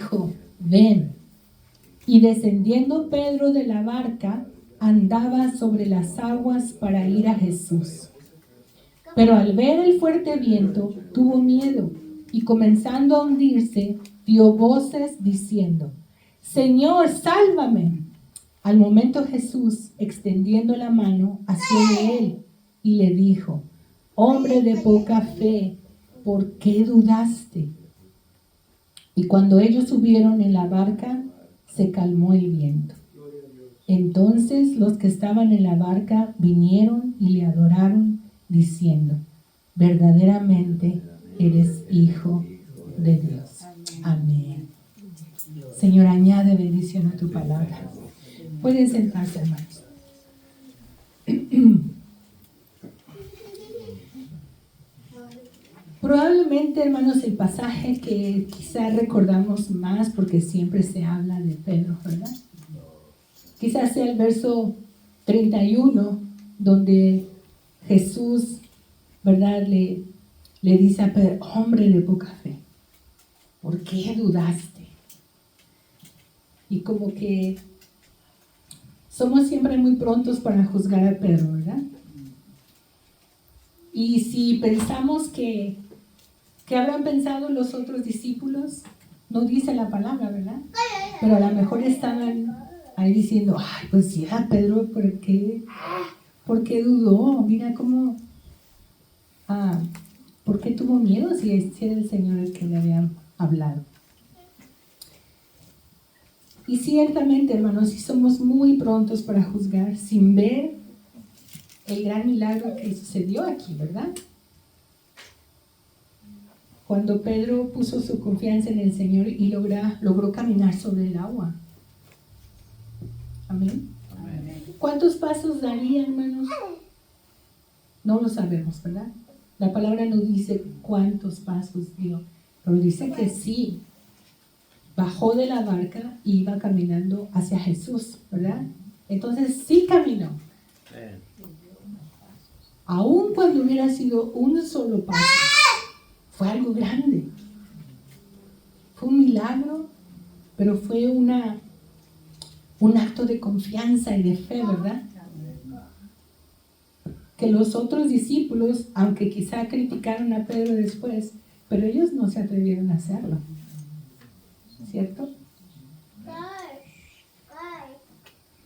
dijo: ven. Y descendiendo Pedro de la barca, andaba sobre las aguas para ir a Jesús. Pero al ver el fuerte viento, tuvo miedo, y comenzando a hundirse, dio voces diciendo: Señor, sálvame. Al momento Jesús, extendiendo la mano, asió de él y le dijo: hombre de poca fe, ¿por qué dudaste? Y cuando ellos subieron en la barca, se calmó el viento. Entonces los que estaban en la barca vinieron y le adoraron, diciendo: verdaderamente eres Hijo de Dios. Amén. Señor, añade bendición a tu palabra. Pueden sentarse, hermanos. Probablemente, hermanos, el pasaje que quizás recordamos más porque siempre se habla de Pedro, ¿verdad? Quizás sea el verso 31, donde Jesús, ¿verdad?, le dice a Pedro: hombre de poca fe, ¿por qué dudaste? Y como que somos siempre muy prontos para juzgar a Pedro, ¿verdad? Y si pensamos que habrán pensado los otros discípulos, no dice la palabra, ¿verdad? Pero a lo mejor estaban ahí diciendo: ay, pues sí, a Pedro, ¿por qué dudó? Mira cómo, ¿por qué tuvo miedo si era el Señor el que le había hablado? Y ciertamente, hermanos, si somos muy prontos para juzgar sin ver el gran milagro que sucedió aquí, ¿verdad? Cuando Pedro puso su confianza en el Señor y logró caminar sobre el agua. Amén. Amén. ¿Cuántos pasos daría, hermanos? No lo sabemos, ¿verdad? La palabra no dice cuántos pasos dio, pero dice que sí. Bajó de la barca y iba caminando hacia Jesús, ¿verdad? Entonces sí caminó. Aun cuando hubiera sido un solo paso, fue algo grande. Fue un milagro, pero fue un acto de confianza y de fe, ¿verdad? Que los otros discípulos, aunque quizá criticaron a Pedro después, pero ellos no se atrevieron a hacerlo. ¿Cierto?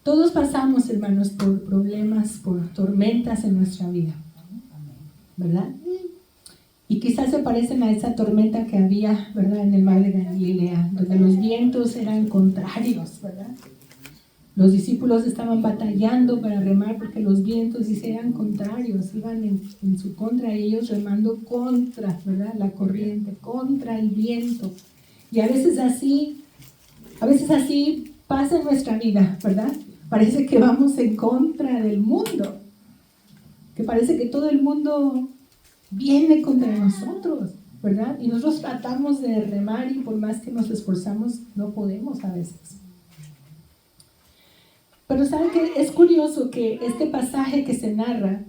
Todos pasamos, hermanos, por problemas, por tormentas en nuestra vida, ¿verdad? Y quizás se parecen a esa tormenta que había, ¿verdad?, en el mar de Galilea, donde los vientos eran contrarios, ¿verdad? Los discípulos estaban batallando para remar porque los vientos eran contrarios, iban en su contra, y ellos remando contra, ¿verdad?, la corriente, contra el viento. Y a veces así pasa en nuestra vida, ¿verdad? Parece que vamos en contra del mundo, que parece que todo el mundo viene contra nosotros, ¿verdad? Y nosotros tratamos de remar y por más que nos esforzamos, no podemos a veces. Pero ¿saben qué? Es curioso que este pasaje que se narra,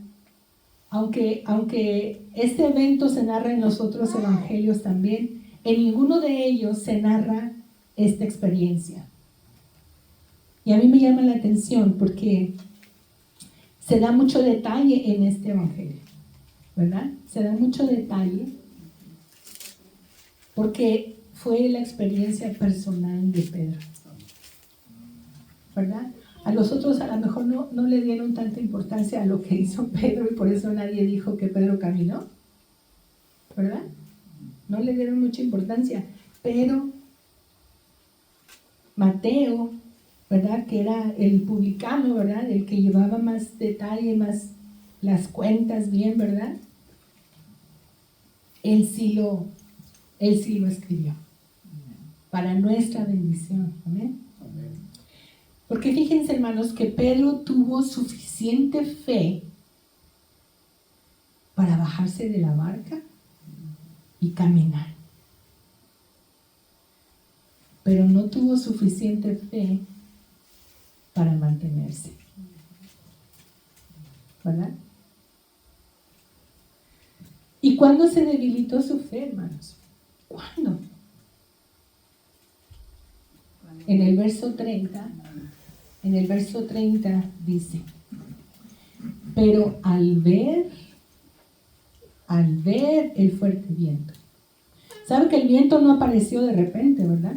aunque este evento se narra en los otros evangelios también, en ninguno de ellos se narra esta experiencia. Y a mí me llama la atención porque se da mucho detalle en este evangelio, ¿verdad? Se da mucho detalle porque fue la experiencia personal de Pedro, ¿verdad? A los otros a lo mejor no le dieron tanta importancia a lo que hizo Pedro y por eso nadie dijo que Pedro caminó, ¿verdad? No le dieron mucha importancia, pero Mateo, ¿verdad?, que era el publicano, ¿verdad?, el que llevaba más detalle, más las cuentas bien, ¿verdad? Él sí lo escribió para nuestra bendición. Amén. Porque fíjense, hermanos, que Pedro tuvo suficiente fe para bajarse de la barca y caminar. Pero no tuvo suficiente fe para mantenerse, ¿verdad? ¿Y cuándo se debilitó su fe, hermanos? ¿Cuándo? En el verso 30, dice, pero al ver el fuerte viento. ¿Sabe que el viento no apareció de repente, verdad?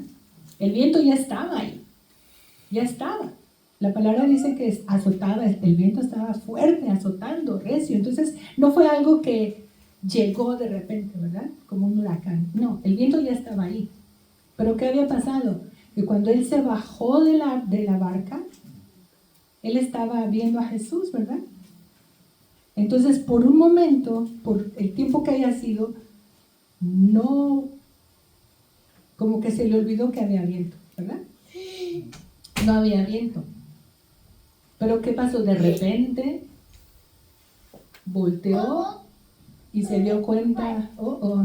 El viento ya estaba ahí, ya estaba. La palabra dice que azotaba, el viento estaba fuerte, azotando, recio. Entonces no fue algo que llegó de repente, ¿verdad? Como un huracán. No, el viento ya estaba ahí. Pero ¿qué había pasado? Que cuando él se bajó de la barca, él estaba viendo a Jesús, ¿verdad? Entonces, por un momento, por el tiempo que haya sido, no, como que se le olvidó que había viento, ¿verdad? No había viento. Pero ¿qué pasó? De repente volteó y se dio cuenta,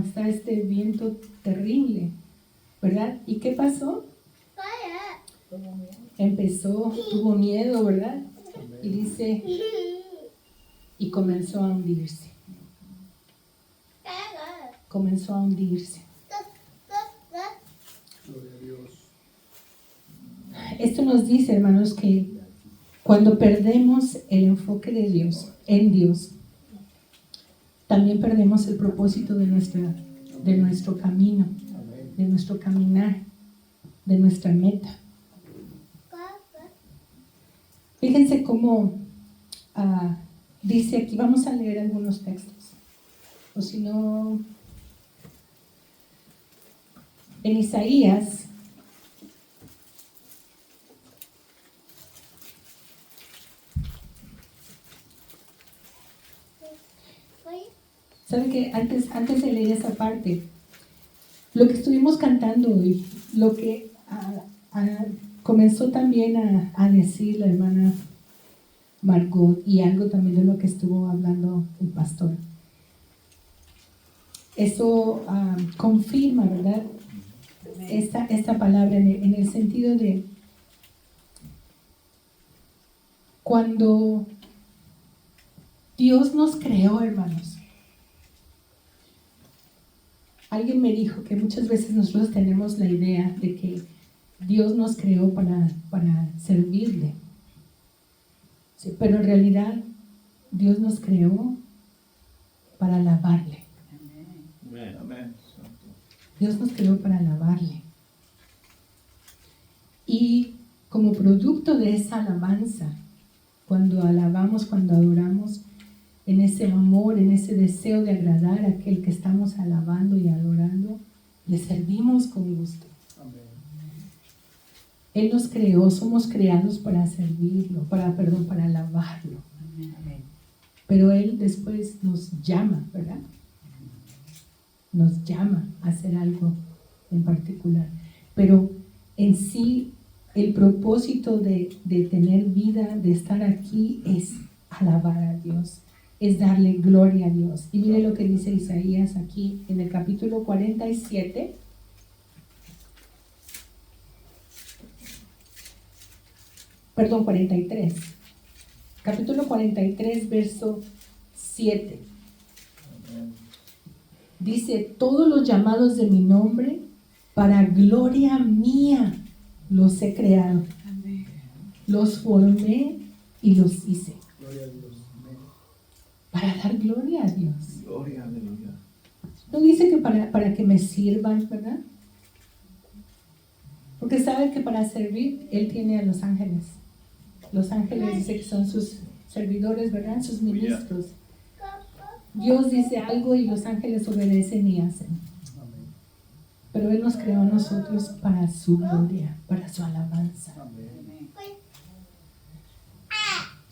está este viento terrible, ¿verdad? ¿Y qué pasó? Tuvo miedo, ¿verdad? Y dice, y comenzó a hundirse. Comenzó a hundirse. Esto nos dice, hermanos, que cuando perdemos el enfoque de Dios, en Dios, también perdemos el propósito de nuestro camino, de nuestro caminar, de nuestra meta. Fíjense cómo dice aquí, vamos a leer algunos textos, o si no, en Isaías, ¿saben qué? Antes de leer esa parte, lo que estuvimos cantando hoy, lo que comenzó también a decir la hermana Margot y algo también de lo que estuvo hablando el pastor. Eso confirma, ¿verdad? Esta palabra en el sentido de cuando Dios nos creó, hermanos. Alguien me dijo que muchas veces nosotros tenemos la idea de que Dios nos creó para servirle. Sí, pero en realidad Dios nos creó para alabarle. Amén. Dios nos creó para alabarle. Y como producto de esa alabanza, cuando alabamos, cuando adoramos, en ese amor, en ese deseo de agradar a aquel que estamos alabando y adorando, le servimos con gusto. Amén. Él nos creó, somos creados para servirlo, para alabarlo. Amén. Pero Él después nos llama, ¿verdad? Nos llama a hacer algo en particular. Pero en sí, el propósito de tener vida, de estar aquí, es alabar a Dios, es darle gloria a Dios. Y mire lo que dice Isaías aquí en el capítulo 47. Perdón, 43. Capítulo 43, verso 7. Dice, todos los llamados de mi nombre, para gloria mía, los he creado. Amén. Los formé y los hice. Gloria a Dios. Amén. Para dar gloria a Dios. Gloria, aleluya. No dice que para que me sirvan, ¿verdad? Porque sabe que para servir, Él tiene a los ángeles. Los ángeles dice que son sus servidores, ¿verdad? Sus ministros. Dios dice algo y los ángeles obedecen y hacen. Pero Él nos creó a nosotros para su gloria, para su alabanza.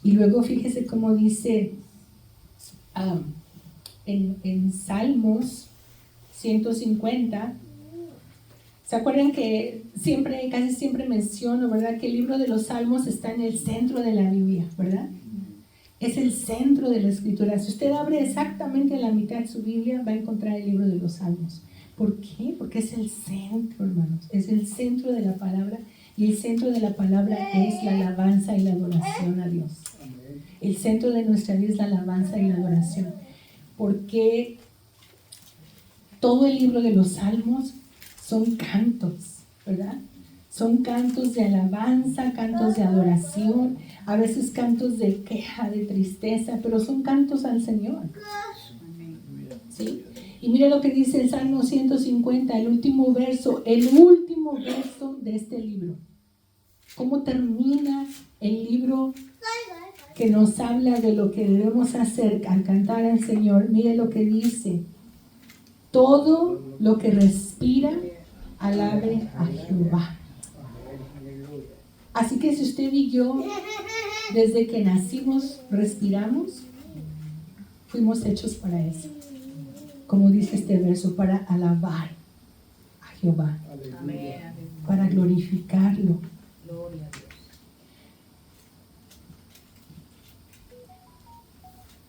Y luego fíjese cómo dice en Salmos 150. ¿Se acuerdan que casi siempre menciono, ¿verdad? Que el libro de los Salmos está en el centro de la Biblia, ¿verdad? Es el centro de la Escritura. Si usted abre exactamente la mitad de su Biblia, va a encontrar el libro de los Salmos. ¿Por qué? Porque es el centro, hermanos. Es el centro de la palabra. Y el centro de la palabra es la alabanza y la adoración a Dios. El centro de nuestra vida es la alabanza y la adoración. Porque todo el libro de los Salmos son cantos, ¿verdad? Son cantos de alabanza, cantos de adoración, a veces cantos de queja, de tristeza, pero son cantos al Señor. ¿Sí? Y mira lo que dice el Salmo 150, el último verso de este libro. ¿Cómo termina el libro que nos habla de lo que debemos hacer al cantar al Señor? Mire lo que dice: todo lo que respira, alabe a Jehová. Así que si usted y yo, desde que nacimos, respiramos, fuimos hechos para eso. Como dice este verso, para alabar a Jehová, para glorificarlo. Gloria a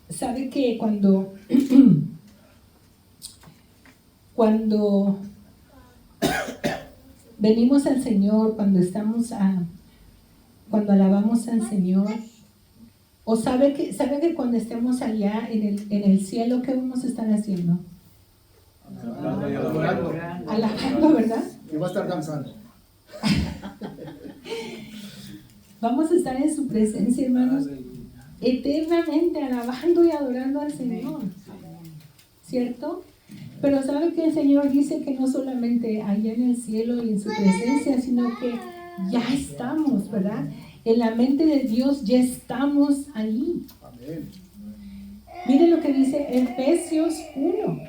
Dios. ¿Sabe que cuando venimos al Señor, cuando alabamos al Señor, o sabe que cuando estemos allá en el cielo, ¿qué vamos a estar haciendo? Alabando, ¿verdad? Que va a estar danzando. Vamos a estar en su presencia, hermanos, eternamente alabando y adorando al Señor, ¿cierto? Pero sabe que el Señor dice que no solamente allá en el cielo y en su presencia, sino que ya estamos, ¿verdad? En la mente de Dios ya estamos ahí. Amén. Mire lo que dice Efesios 1.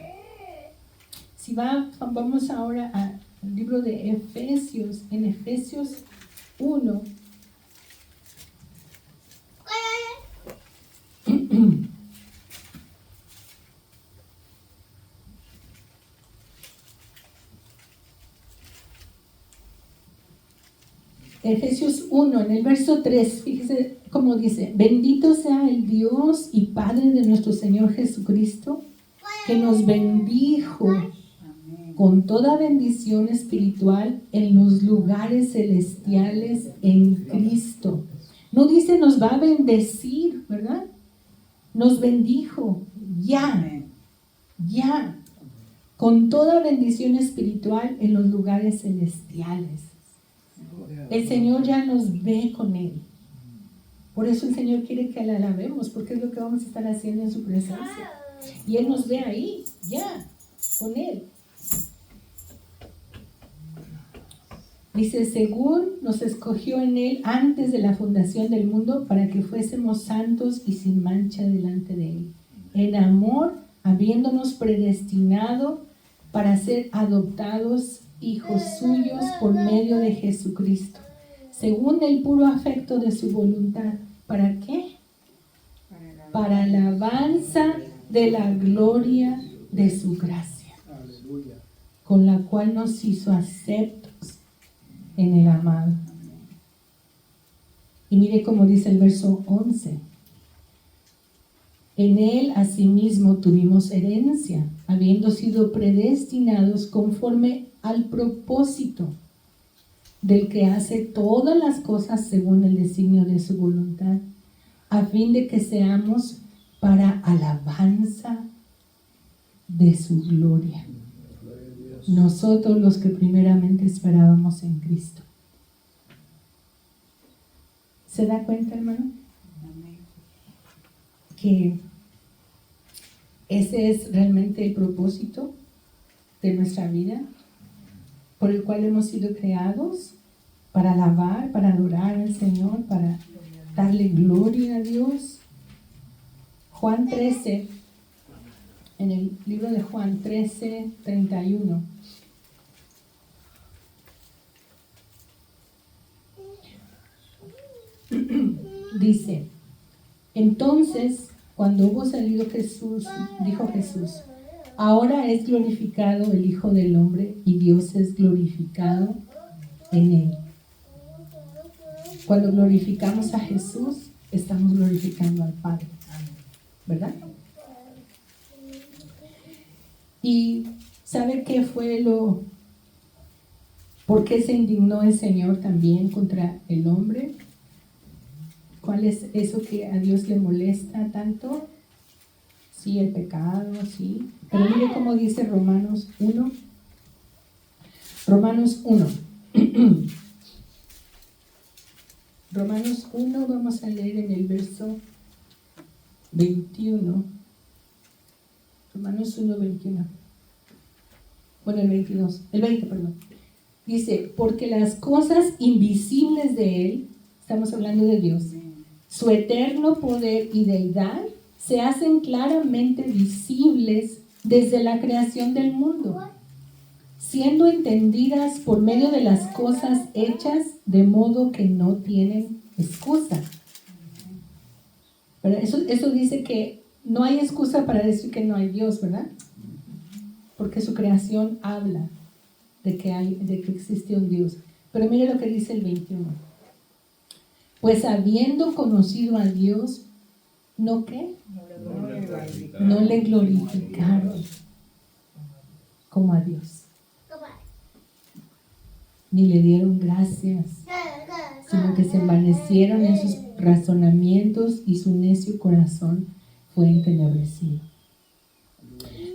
Si vamos ahora al libro de Efesios, en Efesios 1. Efesios 1, en el verso 3, fíjese cómo dice: bendito sea el Dios y Padre de nuestro Señor Jesucristo, que nos bendijo con toda bendición espiritual en los lugares celestiales en Cristo. No dice nos va a bendecir, ¿verdad? Nos bendijo, ya, con toda bendición espiritual en los lugares celestiales. El Señor ya nos ve con Él. Por eso el Señor quiere que le alabemos, porque es lo que vamos a estar haciendo en su presencia. Y Él nos ve ahí, ya, con Él. Dice, según nos escogió en Él antes de la fundación del mundo, para que fuésemos santos y sin mancha delante de Él. En amor, habiéndonos predestinado para ser adoptados hijos suyos por medio de Jesucristo, según el puro afecto de su voluntad. ¿Para qué? Para alabanza de la gloria de su gracia, con la cual nos hizo aceptos en el amado. Y mire cómo dice el verso 11: en Él asimismo tuvimos herencia, habiendo sido predestinados conforme al propósito del que hace todas las cosas según el designio de su voluntad, a fin de que seamos para alabanza de su gloria. Nosotros los que primeramente esperábamos en Cristo. ¿Se da cuenta, hermano? Que ese es realmente el propósito de nuestra vida, por el cual hemos sido creados, para alabar, para adorar al Señor, para darle gloria a Dios. Juan 13, en el libro de Juan 13, 31. Dice, entonces, cuando hubo salido Jesús, dijo Jesús, ahora es glorificado el Hijo del Hombre y Dios es glorificado en Él. Cuando glorificamos a Jesús, estamos glorificando al Padre, ¿verdad? Y ¿sabe qué fue por qué se indignó el Señor también contra el hombre? ¿Cuál es eso que a Dios le molesta tanto? Sí, el pecado, sí. Pero mire cómo dice Romanos 1. Romanos 1. Romanos 1, vamos a leer en el verso 21. Romanos 1, 21. Bueno, el 22, el 20, perdón. Dice, porque las cosas invisibles de Él, estamos hablando de Dios, su eterno poder y deidad, se hacen claramente visibles desde la creación del mundo, siendo entendidas por medio de las cosas hechas, de modo que no tienen excusa. ¿Verdad? Eso dice que no hay excusa para decir que no hay Dios, ¿verdad? Porque su creación habla de que existe un Dios. Pero mire lo que dice el 21. Pues habiendo conocido a Dios, ¿no qué? No le glorificaron como a Dios, ni le dieron gracias, sino que se envanecieron en sus razonamientos y su necio corazón fue entenebrecido.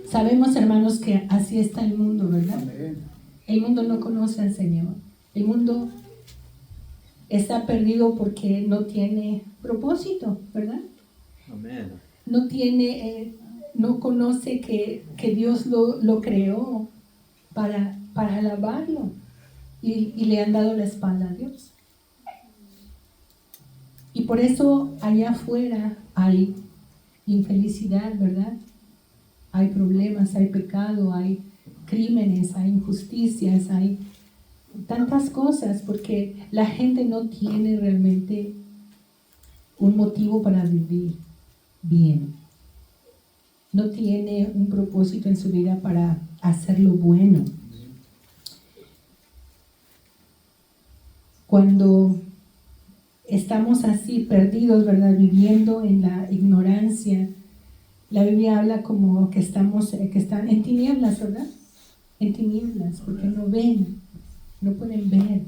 Sabemos, hermanos, que así está el mundo, ¿verdad? El mundo no conoce al Señor. El mundo está perdido porque no tiene propósito, ¿verdad? Amén. No conoce que Dios lo creó para alabarlo y le han dado la espalda a Dios. Y por eso allá afuera hay infelicidad, ¿verdad? Hay problemas, hay pecado, hay crímenes, hay injusticias, hay tantas cosas, porque la gente no tiene realmente un motivo para vivir bien. No tiene un propósito en su vida para hacer lo bueno. Cuando estamos así perdidos, ¿verdad? Viviendo en la ignorancia, la Biblia habla como que están en tinieblas, ¿verdad? En tinieblas, porque no ven, no pueden ver.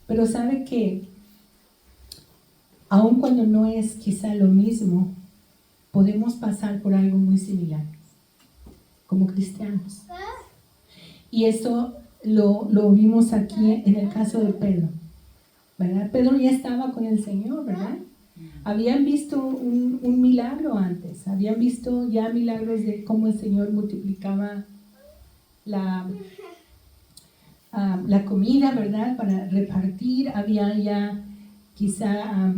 Pero sabe que aun cuando no es quizá lo mismo, podemos pasar por algo muy similar como cristianos. Y eso lo vimos aquí en el caso de Pedro, ¿verdad? Pedro ya estaba con el Señor, ¿verdad? Habían visto un milagro antes, habían visto ya milagros de cómo el Señor multiplicaba la comida, ¿verdad? Para repartir. Habían ya quizá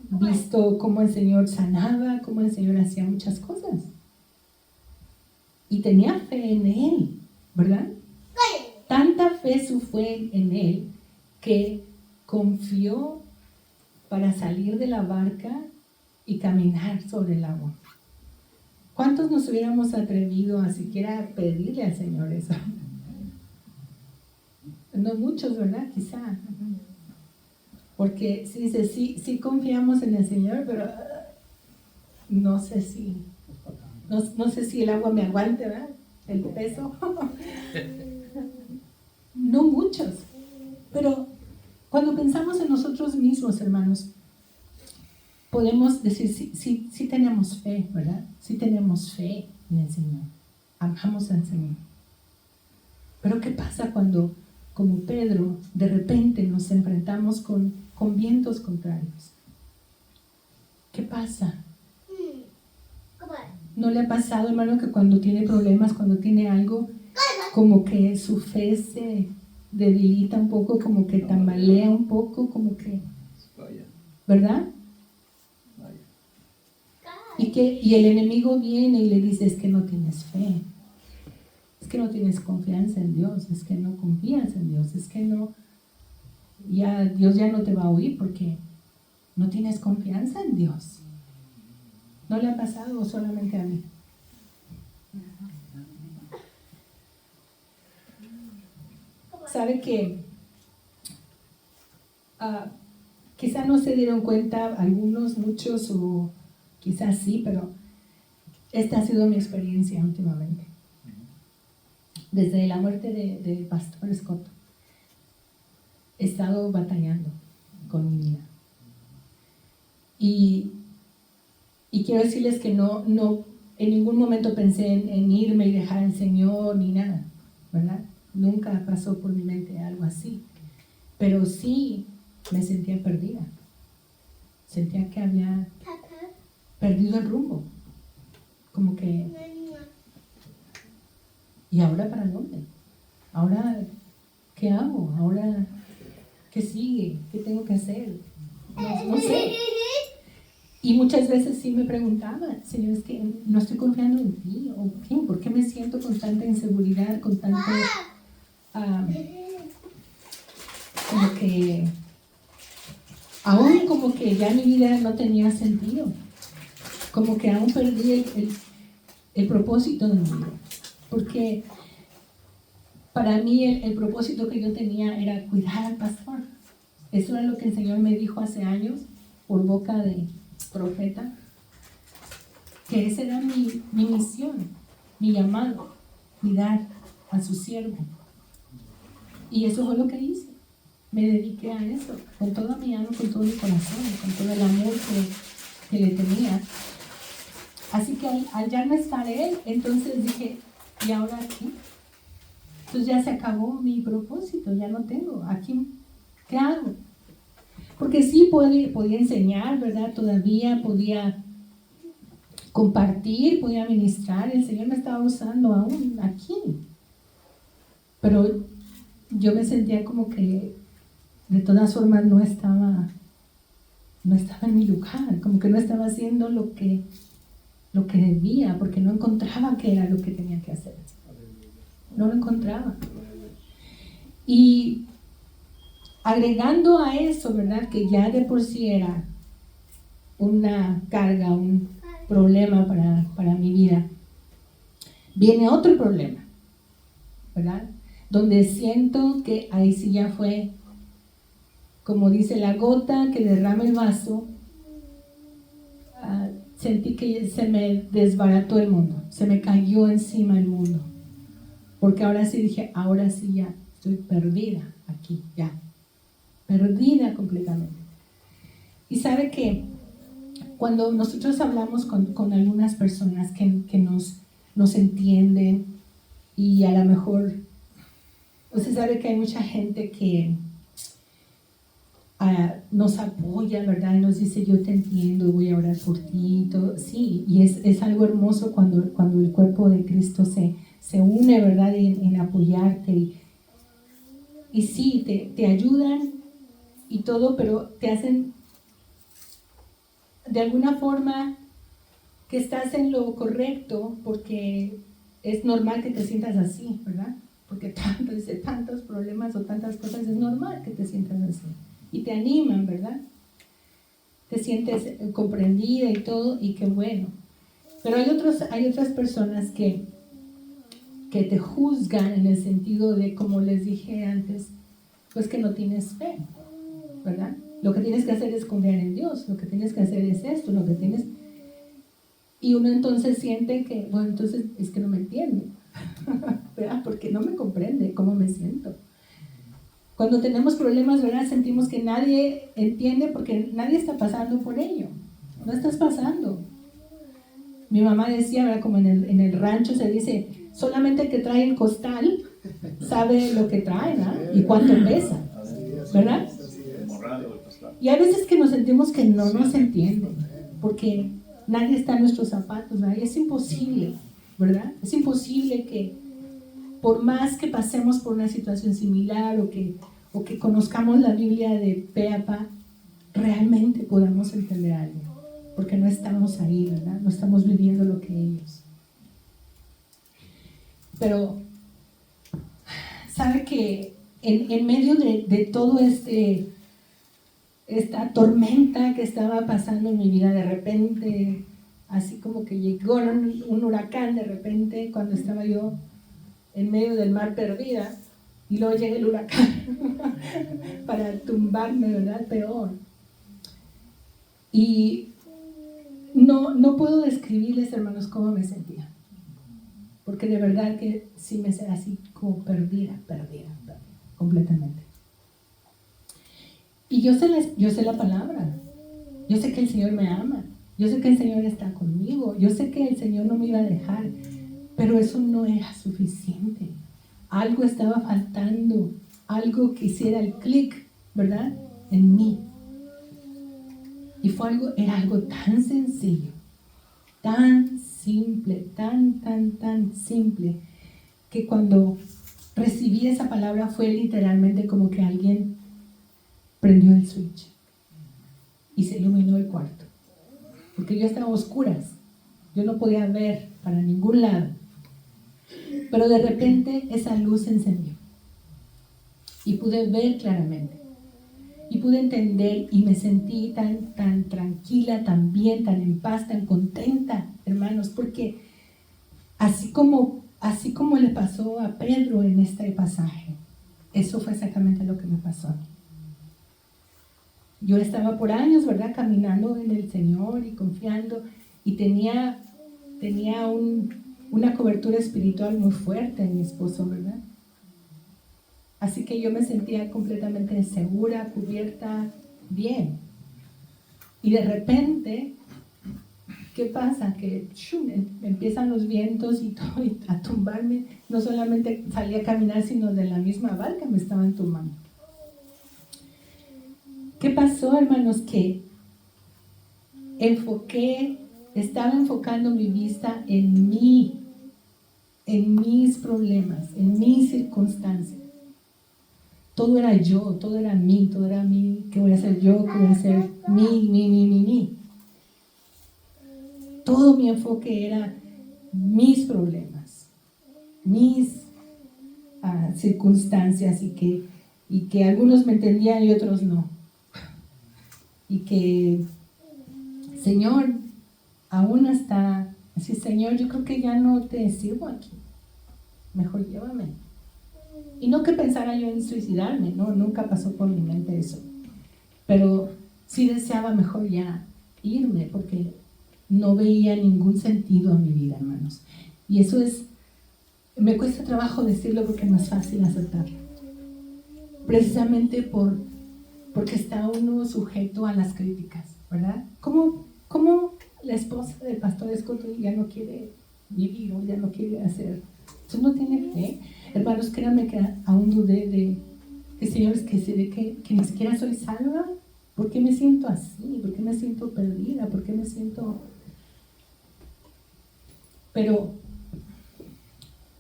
visto cómo el Señor sanaba, cómo el Señor hacía muchas cosas. Y tenía fe en Él, ¿verdad? Tanta fe fue en Él que confió para salir de la barca y caminar sobre el agua. ¿Cuántos nos hubiéramos atrevido a siquiera pedirle al Señor eso? No muchos, ¿verdad? Quizá. Porque sí dice, sí confiamos en el Señor, pero no sé si el agua me aguante, ¿verdad? El peso. No muchos. Pero cuando pensamos en nosotros mismos, hermanos, podemos decir, sí tenemos fe, ¿verdad? Sí tenemos fe en el Señor. Amamos al Señor. Pero ¿qué pasa cuando, como Pedro, de repente nos enfrentamos con vientos contrarios? ¿Qué pasa? ¿No le ha pasado, hermano, que cuando tiene problemas, cuando tiene algo, como que su fe se debilita un poco, como que tambalea un poco, como que, ¿verdad? Y el enemigo viene y le dice, es que no tienes fe, es que no tienes confianza en Dios, es que no confías en Dios, es que no, ya Dios ya no te va a oír porque no tienes confianza en Dios. ¿No le ha pasado o solamente a mí? ¿Sabe que quizá no se dieron cuenta algunos, muchos, o quizás sí, pero esta ha sido mi experiencia últimamente? Desde la muerte de Pastor Scott he estado batallando con mi vida. Y quiero decirles que no en ningún momento pensé en irme y dejar al Señor ni nada, ¿verdad? Nunca pasó por mi mente algo así. Pero sí me sentía perdida. Sentía que había perdido el rumbo. Como que, ¿y ahora para dónde? ¿Ahora qué hago? ¿Ahora qué sigue? ¿Qué tengo que hacer? No sé. Y muchas veces sí me preguntaba, Señor, es que no estoy confiando en ti. ¿O qué? ¿Por qué me siento con tanta inseguridad, con tanto... como que... aún como que ya mi vida no tenía sentido. Como que aún perdí el propósito de mi vida. Porque para mí el propósito que yo tenía era cuidar al pastor. Eso era lo que el Señor me dijo hace años por boca de profeta, que esa era mi misión, mi llamado, cuidar a su siervo. Y eso fue lo que hice. Me dediqué a eso, con toda mi alma, con todo mi corazón, con todo el amor que le tenía. Así que al ya no estar él, entonces dije, ¿y ahora qué? Entonces ya se acabó mi propósito, ya no tengo. Aquí, ¿qué hago? Porque sí podía enseñar, ¿verdad? Todavía podía compartir, podía ministrar. El Señor me estaba usando aún aquí. Pero yo me sentía como que de todas formas no estaba en mi lugar, como que no estaba haciendo lo que debía, porque no encontraba qué era lo que tenía que hacer. No lo encontraba. Y agregando a eso, ¿verdad? Que ya de por sí era una carga, un problema para mi vida, viene otro problema, ¿verdad? Donde siento que ahí sí ya fue, como dice, la gota que derrama el vaso. Sentí que se me desbarató el mundo, se me cayó encima el mundo, porque ahora sí dije, ahora sí ya estoy perdida aquí, ya, perdida completamente. Y sabe que cuando nosotros hablamos con algunas personas que nos entienden, y a lo mejor, usted sabe que hay mucha gente que nos apoya, ¿verdad? Y nos dice, yo te entiendo, voy a orar por ti, todo. Sí, y es algo hermoso cuando el cuerpo de Cristo se une, ¿verdad? En apoyarte. Y sí, te ayudan y todo, pero te hacen de alguna forma que estás en lo correcto, porque es normal que te sientas así, ¿verdad? Porque tantos problemas o tantas cosas, es normal que te sientas así. Y te animan, ¿verdad? Te sientes comprendida y todo, y qué bueno. Pero hay otras personas que te juzgan en el sentido de, como les dije antes, pues que no tienes fe, ¿verdad? Lo que tienes que hacer es confiar en Dios, lo que tienes que hacer es esto, lo que tienes... Y uno entonces siente que, bueno, entonces es que no me entiende, ¿verdad? Porque no me comprende cómo me siento. Cuando tenemos problemas, ¿verdad? Sentimos que nadie entiende porque nadie está pasando por ello. No estás pasando. Mi mamá decía, ¿verdad? Como en el rancho se dice, solamente el que trae el costal sabe lo que trae, ¿verdad? Y cuánto pesa, ¿verdad? Y hay veces que nos sentimos que no nos entienden, porque nadie está en nuestros zapatos, ¿verdad? Y es imposible, ¿verdad? Es imposible que por más que pasemos por una situación similar o que conozcamos la Biblia de pe a pa, realmente podamos entender algo, porque no estamos ahí, ¿verdad? No estamos viviendo lo que ellos. Pero, ¿sabe que en medio de todo esta tormenta que estaba pasando en mi vida, de repente, así como que llegó un huracán de repente, cuando estaba yo en medio del mar perdida, y luego llega el huracán para tumbarme, ¿verdad? Peor. Y no puedo describirles, hermanos, cómo me sentía, porque de verdad que sí me sentía así como perdida, completamente. Y yo sé la palabra, yo sé que el Señor me ama, yo sé que el Señor está conmigo, yo sé que el Señor no me iba a dejar, pero eso no era suficiente. Algo estaba faltando, algo que hiciera el clic, ¿verdad? en mí. Y era algo tan sencillo, tan simple, tan simple, que cuando recibí esa palabra fue literalmente como que alguien prendió el switch y se iluminó el cuarto. Porque yo estaba a oscuras, yo no podía ver para ningún lado. Pero de repente esa luz se encendió y pude ver claramente. Y pude entender y me sentí tan tranquila, tan bien, tan en paz, tan contenta, hermanos, porque así como le pasó a Pedro en este pasaje, eso fue exactamente lo que me pasó a mí. Yo estaba por años, ¿verdad?, caminando en el Señor y confiando, y tenía una cobertura espiritual muy fuerte en mi esposo, ¿verdad? Así que yo me sentía completamente segura, cubierta, bien. Y de repente, ¿qué pasa? Que empiezan los vientos y todo a tumbarme. No solamente salí a caminar, sino de la misma barca me estaban tumbando. ¿Qué pasó, hermanos? Que estaba enfocando mi vista en mí, en mis problemas, en mis circunstancias. Todo era yo, todo era mí, ¿qué voy a hacer yo? ¿Qué voy a hacer? Mí. Todo mi enfoque era mis problemas, mis circunstancias, y que algunos me entendían y otros no. Y que, Señor, aún hasta así, Señor, yo creo que ya no te sirvo aquí, mejor llévame. Y no que pensara yo en suicidarme, no, nunca pasó por mi mente eso. Pero sí deseaba mejor ya irme, porque no veía ningún sentido en mi vida, hermanos. Y eso me cuesta trabajo decirlo porque no es fácil aceptarlo. Precisamente porque está uno sujeto a las críticas, ¿verdad? ¿Cómo la esposa del pastor Scott ya no quiere vivir o ya no quiere hacer? Eso no tiene fe. Hermanos, créanme que aún dudé de señores, que ni siquiera soy salva. ¿Por qué me siento así? ¿Por qué me siento perdida? ¿Por qué me siento...? Pero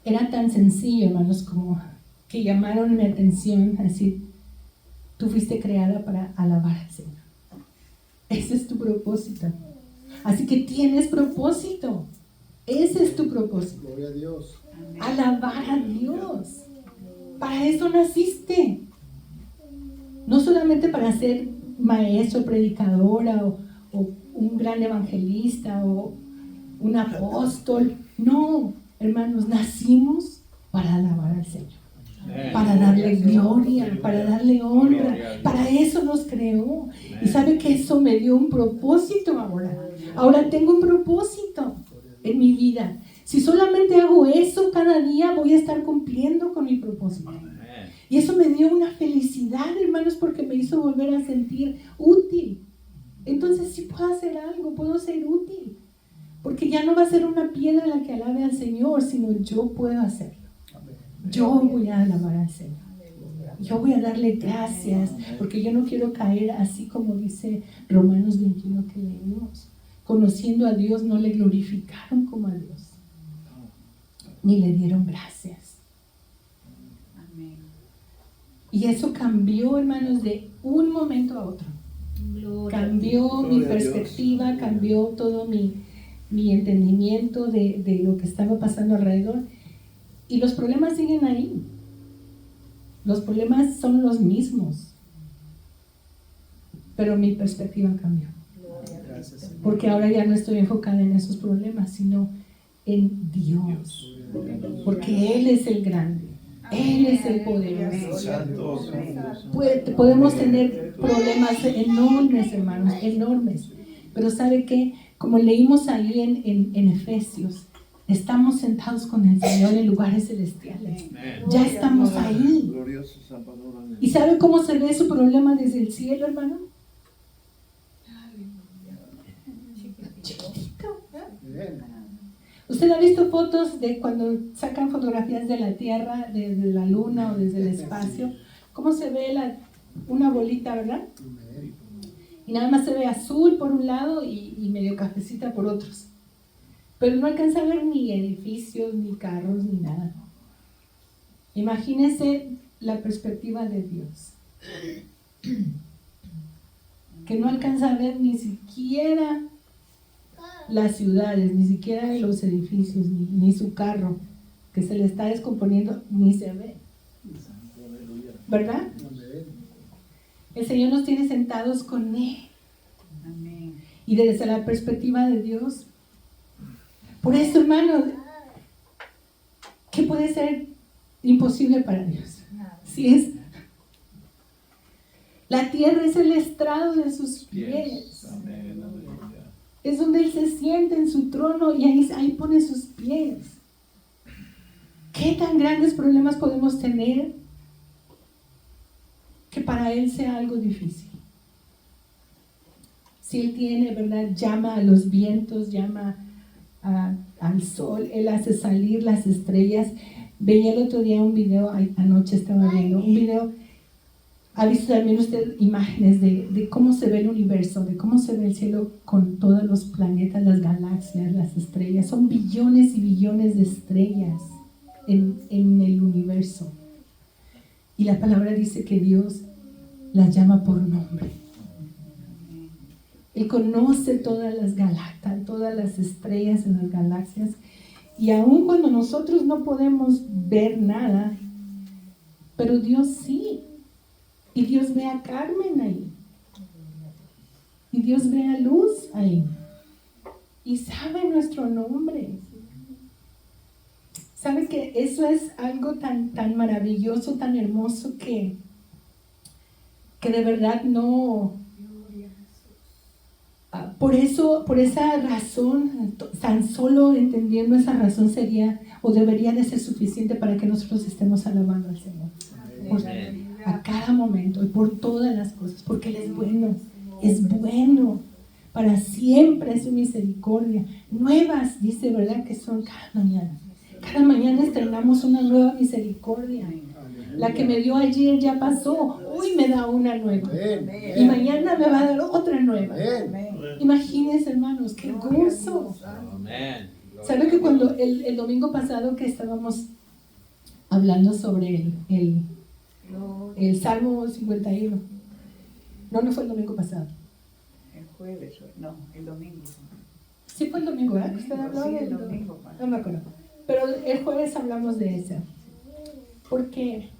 era tan sencillo, hermanos, como que llamaron mi atención, así: tú fuiste creada para alabar al Señor. Ese es tu propósito. Así que tienes propósito. Ese es tu propósito. Gloria a Dios. Alabar a Dios. Para eso naciste. No solamente para ser maestro, predicadora o un gran evangelista o un apóstol. No, hermanos, nacimos para alabar al Señor. Para darle gloria, para darle honra. Para eso nos creó. Y sabe que eso me dio un propósito ahora. Ahora tengo un propósito en mi vida. Si solamente hago eso cada día, voy a estar cumpliendo con mi propósito. Y eso me dio una felicidad, hermanos, porque me hizo volver a sentir útil. Entonces sí puedo hacer algo, puedo ser útil. Porque ya no va a ser una piedra la que alabe al Señor, sino yo puedo hacerlo. Yo voy a alabar al Señor. Yo voy a darle gracias, porque yo no quiero caer así como dice Romanos 21 que leímos. Conociendo a Dios, no le glorificaron como a Dios, ni le dieron gracias. Y eso cambió, hermanos, de un momento a otro. Cambió mi perspectiva, cambió todo mi entendimiento de lo que estaba pasando alrededor. Y los problemas siguen ahí. Los problemas son los mismos. Pero mi perspectiva cambió. Porque ahora ya no estoy enfocada en esos problemas, sino en Dios. Porque Él es el grande. Él es el poderoso. Podemos tener problemas enormes, hermanos, enormes. Pero ¿sabe qué? Como leímos ahí en Efesios, estamos sentados con el Señor en lugares celestiales. Ya estamos ahí. ¿Y sabe cómo se ve su problema desde el cielo, hermano? Chiquitito. ¿Usted ha visto fotos de cuando sacan fotografías de la Tierra, desde la Luna o desde el espacio? ¿Cómo se ve una bolita, ¿verdad? Amén. Y nada más se ve azul por un lado y medio cafecita por otros. Pero no alcanza a ver ni edificios, ni carros, ni nada. Imagínense la perspectiva de Dios. Que no alcanza a ver ni siquiera las ciudades, ni siquiera los edificios, ni su carro, que se le está descomponiendo, ni se ve. Aleluya. ¿Verdad? Amén. El Señor nos tiene sentados con Él. Amén. Y desde la perspectiva de Dios. Por eso, hermanos, ¿qué puede ser imposible para Dios? Si es la tierra es el estrado de sus pies. Amén. Aleluya. Es donde Él se sienta en su trono y ahí pone sus pies. ¿Qué tan grandes problemas podemos tener que para Él sea algo difícil? Si Él tiene, ¿verdad? Llama a los vientos, llama al sol, Él hace salir las estrellas. Veía el otro día un video, anoche estaba viendo un video. ¿Ha visto también usted imágenes de cómo se ve el universo, de cómo se ve el cielo con todos los planetas, las galaxias, las estrellas? Son billones y billones de estrellas en el universo. Y la palabra dice que Dios las llama por nombre. Él conoce todas las galaxias, todas las estrellas en las galaxias. Y aun cuando nosotros no podemos ver nada, pero Dios sí. Y Dios ve a Carmen ahí. Y Dios ve a Luz ahí. Y sabe nuestro nombre. ¿Sabe que eso es algo tan maravilloso, tan hermoso que de verdad no... Por esa razón, tan solo entendiendo esa razón sería o debería de ser suficiente para que nosotros estemos alabando al Señor. A cada momento y por todas las cosas, porque Él es bueno, para siempre es su misericordia. Nuevas, dice, ¿verdad? Que son cada mañana. Cada mañana estrenamos una nueva misericordia. La que me dio ayer ya pasó, hoy me da una nueva. Y mañana me va a dar otra nueva. Imagínense, hermanos, qué gozo. ¿Sabe que cuando el domingo pasado que estábamos hablando sobre el Salmo 51, no fue el domingo pasado? El jueves, no, el domingo. Sí fue el domingo, ¿verdad? ¿Usted habló Sí, del el domingo. No me acuerdo. Pero el jueves hablamos de eso. Porque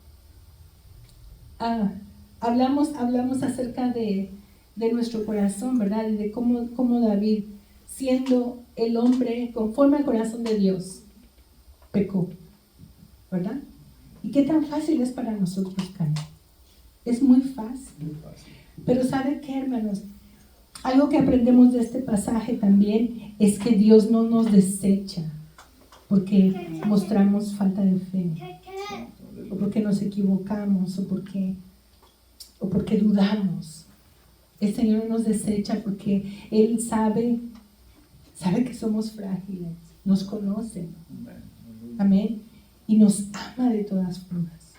hablamos acerca de nuestro corazón, ¿verdad? Y de cómo David, siendo el hombre conforme al corazón de Dios, pecó, ¿verdad? Y qué tan fácil es para nosotros caer. Es muy fácil. Muy fácil. Pero ¿sabe qué, hermanos? Algo que aprendemos de este pasaje también es que Dios no nos desecha porque mostramos falta de fe, o porque nos equivocamos, o porque dudamos. El Señor no nos desecha porque Él sabe que somos frágiles, nos conoce, amén, y nos ama de todas formas.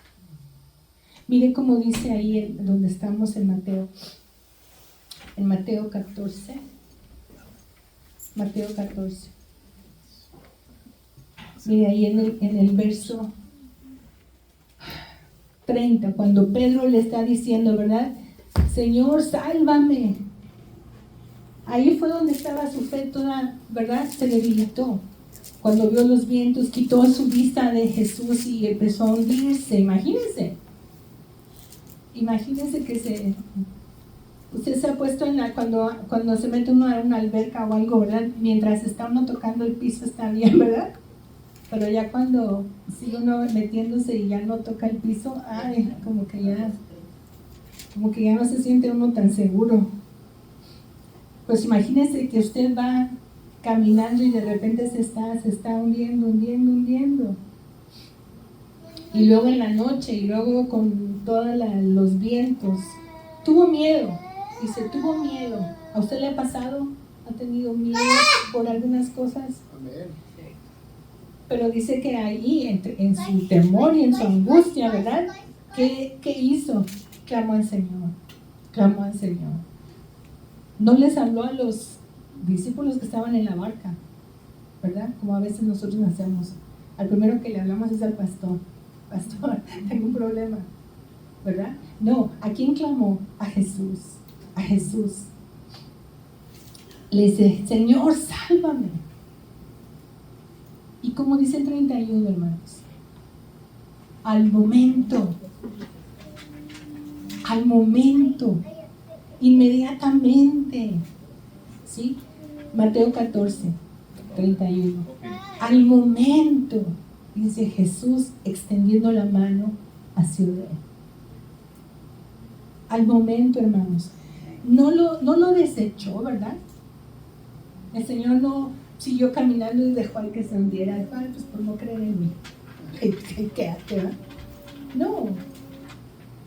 Mire cómo dice ahí donde estamos en Mateo 14. Mateo 14. Mire ahí en el verso 30, cuando Pedro le está diciendo, ¿verdad? Señor, sálvame. Ahí fue donde estaba su fe toda, ¿verdad? Se debilitó. Cuando vio los vientos, quitó su vista de Jesús y empezó a hundirse. Imagínense que usted se ha puesto cuando se mete uno a una alberca o algo, ¿verdad? Mientras está uno tocando el piso está bien, ¿verdad? Pero ya cuando sigue uno metiéndose y ya no toca el piso, como que ya no se siente uno tan seguro. Pues imagínese que usted va caminando y de repente se está hundiendo. Y luego en la noche, y luego con todos los vientos. Tuvo miedo. Tuvo miedo. ¿A usted le ha pasado? ¿Ha tenido miedo por algunas cosas? Amén. Pero dice que ahí, en su temor y en su angustia, ¿verdad? ¿Qué hizo? clamó al Señor, clamó al Señor. No les habló a los discípulos que estaban en la barca, ¿verdad? Como a veces nosotros hacemos. Al primero que le hablamos es al pastor. Pastor, tengo un problema, ¿verdad? No, ¿a quién clamó? A Jesús, a Jesús. Le dice, Señor, sálvame. Y como dice el 31, hermanos, al momento, inmediatamente, ¿sí? Mateo 14, 31. Al momento, dice Jesús extendiendo la mano hacia él. Al momento, hermanos. No lo desechó, ¿verdad? El Señor no siguió caminando y dejó al que se hundiera. Ay, pues por no creer en mí. Quédate, ¿verdad? No.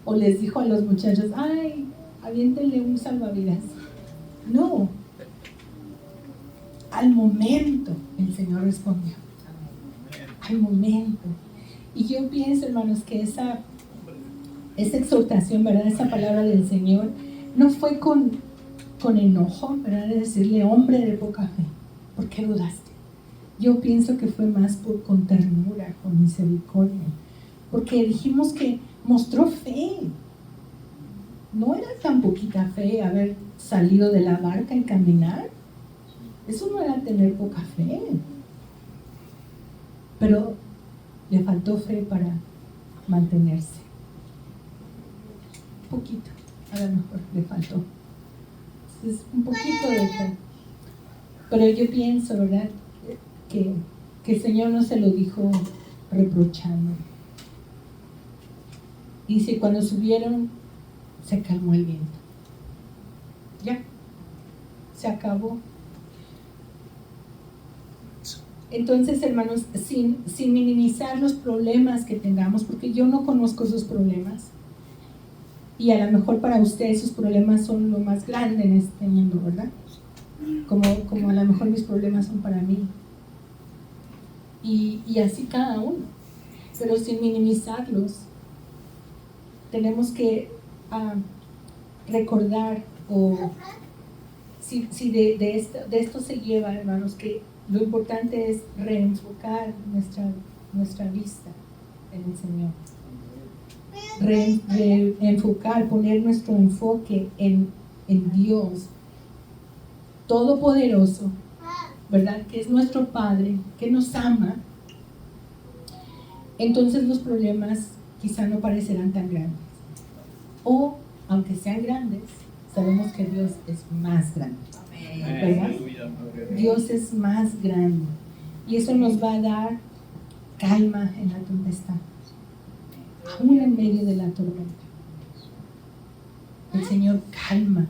O les dijo a los muchachos, ay, aviéntenle un salvavidas. No. Al momento el Señor respondió. Al momento. Y yo pienso, hermanos, que esa exhortación, ¿verdad? Esa palabra del Señor no fue con enojo, ¿verdad? De decirle, hombre de poca fe, ¿por qué dudaste? Yo pienso que fue más con ternura, con misericordia, porque dijimos que mostró fe. No era tan poquita fe haber salido de la barca y caminar. Eso no era tener poca fe. Pero le faltó fe para mantenerse. Un poquito, a lo mejor le faltó. Es un poquito de fe. Pero yo pienso, ¿verdad? Que el Señor no se lo dijo reprochando. Dice, cuando subieron, se calmó el viento. Ya, se acabó. Entonces, hermanos, sin minimizar los problemas que tengamos, porque yo no conozco esos problemas, y a lo mejor para usted esos problemas son lo más grande en este mundo, ¿verdad? Como a lo mejor mis problemas son para mí. Y así cada uno. Pero sin minimizarlos, tenemos que recordar, o si de esto se lleva, hermanos, que lo importante es reenfocar nuestra vista en el Señor. Reenfocar, poner nuestro enfoque en Dios Todopoderoso, ¿verdad? Que es nuestro Padre, que nos ama. Entonces los problemas quizá no parecerán tan grandes. O, aunque sean grandes, sabemos que Dios es más grande, ¿verdad? Dios es más grande. Y eso nos va a dar calma en la tempestad, aún en medio de la tormenta. El Señor calma,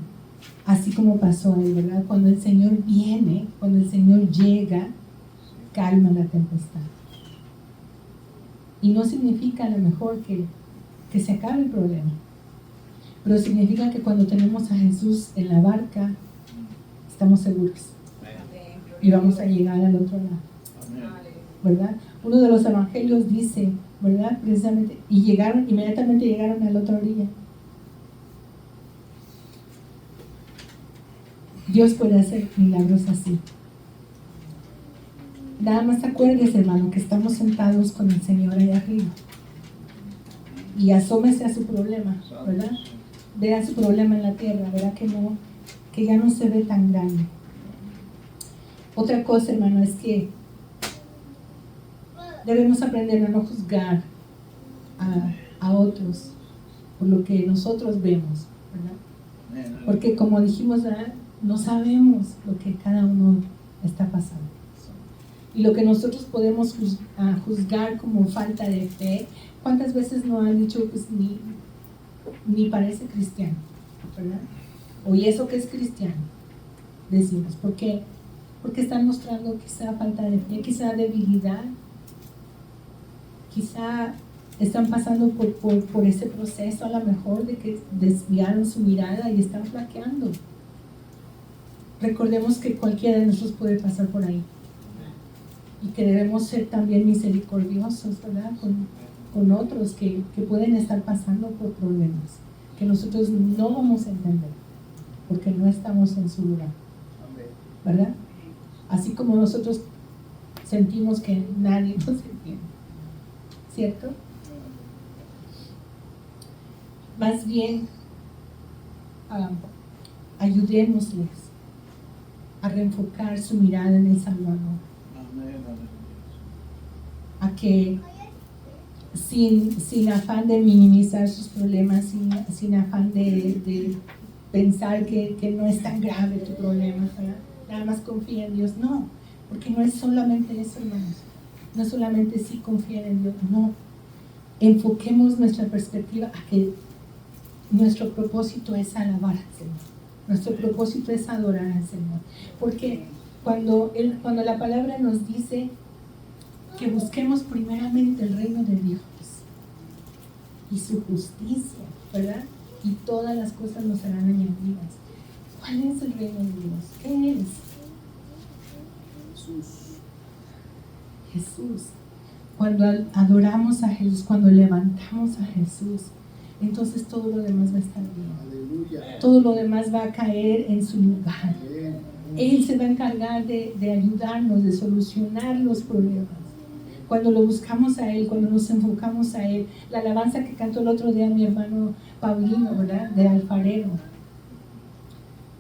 así como pasó ahí, ¿verdad? Cuando el Señor viene, cuando el Señor llega, calma la tempestad. Y no significa a lo mejor que se acabe el problema, pero significa que cuando tenemos a Jesús en la barca, estamos seguros y vamos a llegar al otro lado, ¿verdad? Uno de los evangelios dice, ¿verdad? Precisamente, y inmediatamente llegaron a la otra orilla. Dios puede hacer milagros así. Nada más acuérdese, hermano, que estamos sentados con el Señor allá arriba. Y asómese a su problema, ¿verdad? Vea su problema en la tierra, verá que ya no se ve tan grande. Otra cosa, hermano, es que debemos aprender a no juzgar a otros por lo que nosotros vemos, ¿verdad? Porque como dijimos, ¿verdad? No sabemos lo que cada uno está pasando. Y lo que nosotros podemos juzgar como falta de fe, ¿cuántas veces no han dicho, pues ni parece cristiano, ¿verdad? O y eso que es cristiano, decimos, porque están mostrando quizá falta de fe, quizá debilidad, quizá están pasando por ese proceso a lo mejor de que desviaron su mirada y están flaqueando. Recordemos que cualquiera de nosotros puede pasar por ahí y que debemos ser también misericordiosos, ¿verdad? Con otros que pueden estar pasando por problemas. que nosotros no vamos a entender, porque no estamos en su lugar, Amén. ¿verdad? Así como nosotros sentimos que nadie nos entiende, ¿cierto? Más bien, ayudémosles a reenfocar su mirada en el Salvador, Amén. Amén. a que sin afán de minimizar sus problemas, sin afán de pensar que no es tan grave tu problema, ¿verdad? Nada más confía en Dios. No, porque no es solamente eso, hermanos. No es solamente si confiar en Dios, no. Enfoquemos nuestra perspectiva a que nuestro propósito es alabar al Señor. Nuestro propósito es adorar al Señor. Porque cuando la palabra nos dice que busquemos primeramente el reino de Dios y su justicia, ¿verdad? Y todas las cosas nos serán añadidas. ¿Cuál es el reino de Dios? ¿Qué es? Jesús. Cuando adoramos a Jesús, cuando levantamos a Jesús, entonces todo lo demás va a estar bien. Aleluya. Todo lo demás va a caer en su lugar. Amén. Él se va a encargar de ayudarnos, de solucionar los problemas. Cuando lo buscamos a Él, cuando nos enfocamos a Él. La alabanza que cantó el otro día mi hermano Paulino, ¿verdad? De alfarero.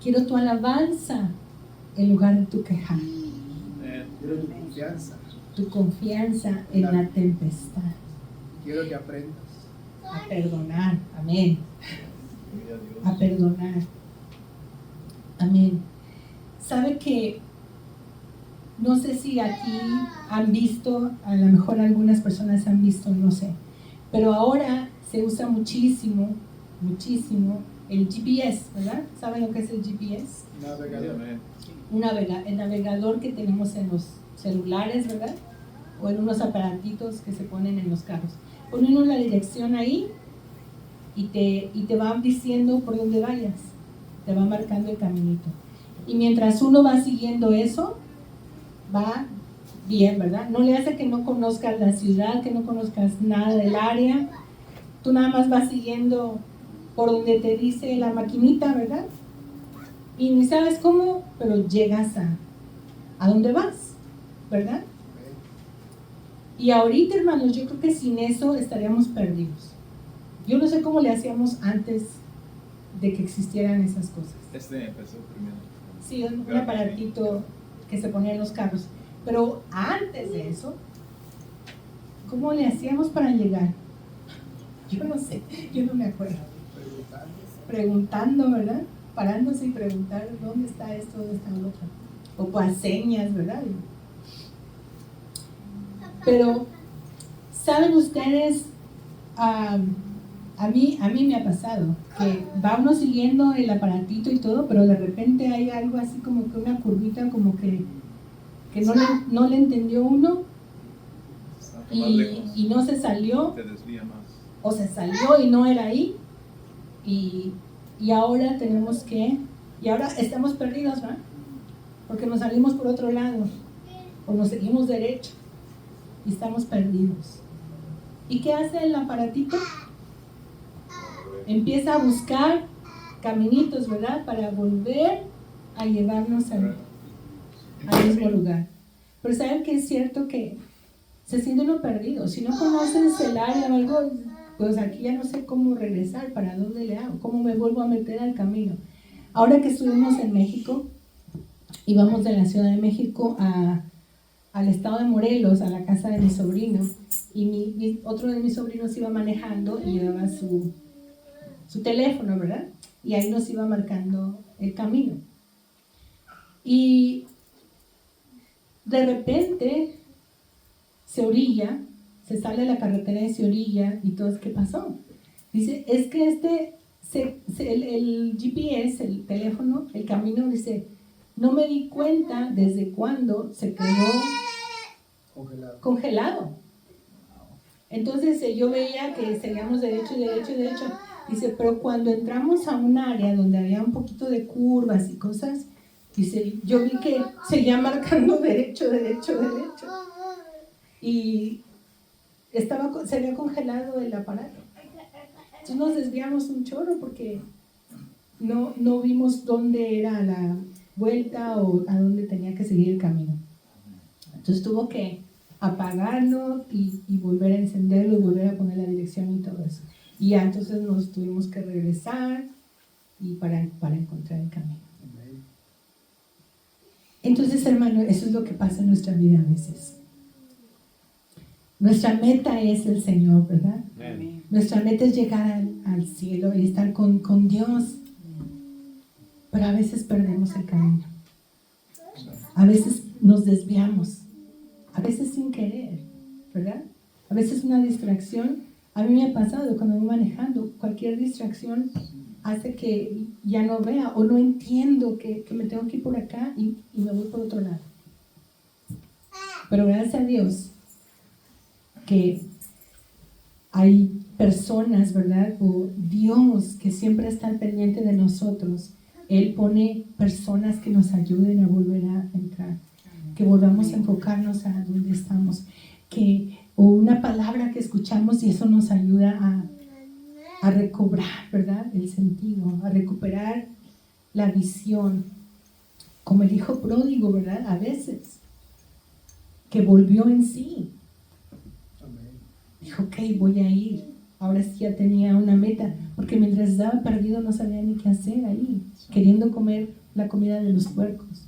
Quiero tu alabanza en lugar de tu queja. Amén. Quiero tu confianza. Tu confianza en la tempestad. Quiero que aprendas. A perdonar. Amén. Gloria a Dios. A perdonar. Amén. ¿Sabe que no sé si aquí han visto, a lo mejor algunas personas han visto, no sé, pero ahora se usa muchísimo el GPS, ¿verdad? ¿Saben lo que es el GPS? Navegador. Amén. El navegador que tenemos en los celulares, ¿verdad? O en unos aparatitos que se ponen en los carros. Pone uno la dirección ahí y te va diciendo por dónde vayas, te va marcando el caminito. Y mientras uno va siguiendo eso, va bien, ¿verdad? No le hace que no conozcas la ciudad, que no conozcas nada del área. Tú nada más vas siguiendo por donde te dice la maquinita, ¿verdad? Y ni sabes cómo, pero llegas a dónde vas, ¿verdad? Y ahorita, hermanos, yo creo que sin eso estaríamos perdidos. Yo no sé cómo le hacíamos antes de que existieran esas cosas. Este empezó primero. Sí, un aparatito que se ponía en los carros. Pero antes de eso, ¿cómo le hacíamos para llegar? Yo no sé, yo no me acuerdo. Preguntando, ¿verdad? Parándose y preguntar dónde está esto, dónde está lo otro. O por señas, ¿verdad? Pero, ¿saben ustedes? A mí me ha pasado que va uno siguiendo el aparatito y todo, pero de repente hay algo así como que una curvita como que no le entendió uno y no se salió, Te desvía más. o se salió y no era ahí y ahora y ahora estamos perdidos, ¿verdad? Porque nos salimos por otro lado o nos seguimos derecho y estamos perdidos. ¿Y qué hace el aparatito? Empieza a buscar caminitos, ¿verdad? Para volver a llevarnos al mismo lugar. Pero ¿saben que es cierto que se siente uno perdido? Si no conoces el área o algo, pues aquí ya no sé cómo regresar, para dónde le hago, cómo me vuelvo a meter al camino. Ahora que estuvimos en México, íbamos de la Ciudad de México al estado de Morelos, a la casa de mi sobrino, y otro de mis sobrinos iba manejando y llevaba su teléfono, ¿verdad? Y ahí nos iba marcando el camino. Y de repente se orilla, se sale de la carretera y se orilla, y todo, ¿qué pasó? Dice, es que el GPS, el teléfono, el camino, dice, no me di cuenta desde cuándo se quedó congelado. Entonces yo veía que seguíamos derecho. Dice, pero cuando entramos a un área donde había un poquito de curvas y cosas, dice, yo vi que seguía marcando derecho. Y se había congelado el aparato. Entonces nos desviamos un chorro porque no vimos dónde era la vuelta o a dónde tenía que seguir el camino. Entonces tuvo que apagarlo y volver a encenderlo y volver a poner la dirección y todo eso. Y ya entonces nos tuvimos que regresar y para encontrar el camino. Entonces, hermano, eso es lo que pasa en nuestra vida a veces. Nuestra meta es el Señor, ¿verdad? Amén. Nuestra meta es llegar al cielo y estar con Dios. Pero a veces perdemos el camino. A veces nos desviamos. A veces sin querer, ¿verdad? A veces una distracción. A mí me ha pasado cuando voy manejando, cualquier distracción hace que ya no vea o no entiendo que me tengo que ir por acá y me voy por otro lado. Pero gracias a Dios que hay personas, ¿verdad? O Dios que siempre está al pendiente de nosotros. Él pone personas que nos ayuden a volver a entrar, que volvamos a enfocarnos a donde estamos, o una palabra que escuchamos y eso nos ayuda a recobrar, ¿verdad? El sentido, a recuperar la visión, como el hijo pródigo, ¿verdad? A veces, que volvió en sí. Dijo, ok, voy a ir. Ahora sí ya tenía una meta, porque mientras estaba perdido no sabía ni qué hacer ahí, queriendo comer la comida de los puercos.